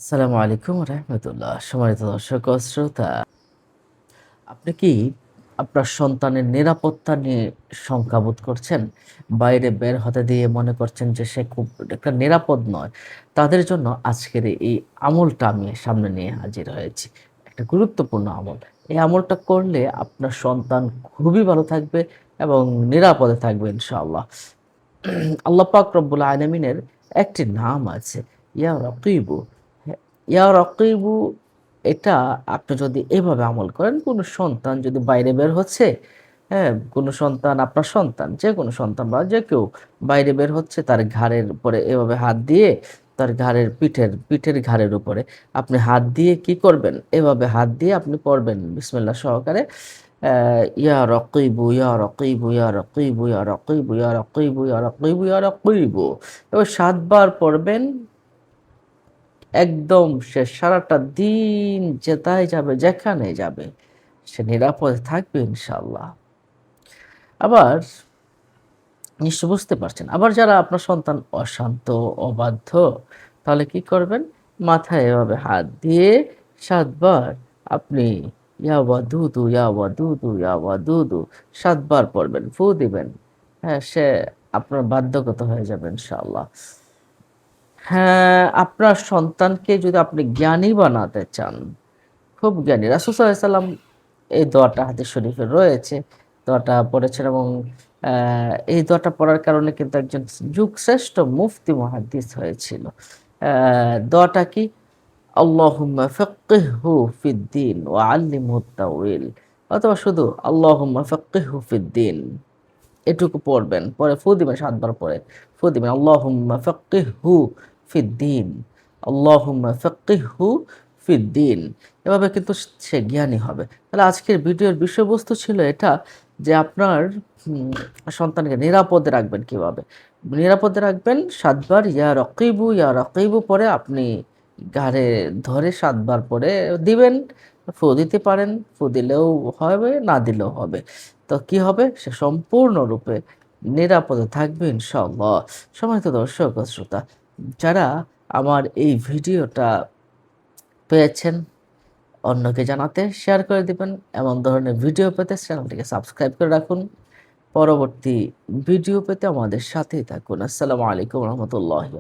আসসালামু আলাইকুম রহমতুল্লাহ। সম্মানিত দর্শক ও শ্রোতা, আপনি কি আপনার সন্তানের নিরাপত্তা নিয়ে শঙ্কাবোধ করছেন? বাইরে বের হতে দিয়ে মনে করছেন যে সে খুব একটা নিরাপদ নয়। তাদের জন্য আজকের এই আমলটা আমি সামনে নিয়ে হাজির হয়েছি। একটা গুরুত্বপূর্ণ আমল। এই আমলটা করলে আপনার সন্তান খুবই ভালো থাকবে এবং নিরাপদে থাকবে ইনশাআল্লাহ। আল্লাহ পাক রব্বুল আলামিনের একটি নাম আছে, ইয়া রাকিবু। হ্যাঁ, ইয়া রাকিবু, এটা আপনি যদি এভাবে আমল করেন, কোনো সন্তান যদি বাইরে বের হচ্ছে, হ্যাঁ, কোনো সন্তান, আপনার সন্তান, যেকোনো সন্তান বা যে কেউ বাইরে বের হচ্ছে, তার ঘাড়ের উপরে এভাবে হাত দিয়ে, তার ঘাড়ের পিঠের ঘাড়ের উপরে আপনি হাত দিয়ে কি করবেন? এভাবে হাত দিয়ে আপনি পড়বেন বিসমিল্লাহ সহকারে, ইয়া রকিবু, ইয়া রকিবু, ইয়া রকিবু, ইয়া রকিবু, ইয়া রকিবু, ইয়া রকিবু, ইয়া রকিবু। এবার ৭ বার পড়বেন। একদম সে সারাটা দিন যেথায় যাবে, যেখানে যাবে, সে নিরাপদে থাকবে ইনশাআল্লাহ। আবার নিশ্চয় বুঝতে পারছেন। আবার যারা আপনার সন্তান অশান্ত, অবাধ্য, তাহলে কি করবেন? মাথায় এভাবে হাত দিয়ে ৭ বার আপনি ইয়া ওয়াদুদু, ইয়া ওয়াদুদু, ইয়া ওয়াদুদু ৭ বার পড়বেন, ফু দিবেন। হ্যাঁ, সে আপনার বাধ্যগত হয়ে যাবে ইনশাআল্লাহ। হ্যাঁ, আপনার সন্তানকে যদি আপনি জ্ঞানী বানাতে চান, খুব জ্ঞানী। রাসূল সাল্লাল্লাহু আলাইহি সাল্লাম এই দোয়াটা হাদিস শরীফে রয়েছে। দোয়াটা পড়েছেন এবং এই দোয়াটা পড়ার কারণে কিন্তু একজন যুগশ্রেষ্ঠ মুফতি মুহাদ্দিস হয়েছিল। দোয়াটা কি? আল্লাহুম্মা ফাক্কিহহু ফিদ-দীন ওয়া আল্লিমহু তাউইল, অথবা শুধু আল্লাহুম্মা ফাক্কিহহু ফিদ-দীন এটুকু পড়বেন। পরে ফু দিবেন ৭ বার পরে। ফু দিবেন আল্লাহুম্মা ফাক্কিহহু ফিদ-দীন, আল্লাহুম্মা ফাক্কিহহু ফিদ-দীন। এভাবে কিন্তু সে জ্ঞানী হবে। তাহলে আজকের ভিডিওর বিষয়বস্তু ছিল এটা, যে আপনার উম সন্তানকে নিরাপদে রাখবেন কিভাবে? নিরাপদে রাখবেন ৭ বার ইয়া রাকিবু পরে আপনি ঘাড়ে ধরে ৭ বার পরে দিবেন। ফু দিতে পারেন, ফু দিলেও হবে, না দিলেও হবে। তো কি হবে? সে সম্পূর্ণরূপে নিরাপদে থাকবে ইনশাআল্লাহ। সম্মানিত দর্শক ও শ্রোতা, যারা আমার এই ভিডিওটা পেয়েছেন, অন্যকে জানাতে শেয়ার করে দিবেন। এমন ধরনের ভিডিও পেতে চ্যানেলটিকে সাবস্ক্রাইব করে রাখুন। পরবর্তী ভিডিও পেতে আমাদের সাথেই থাকুন। আসসালামু আলাইকুম রহমতুল্লাহ।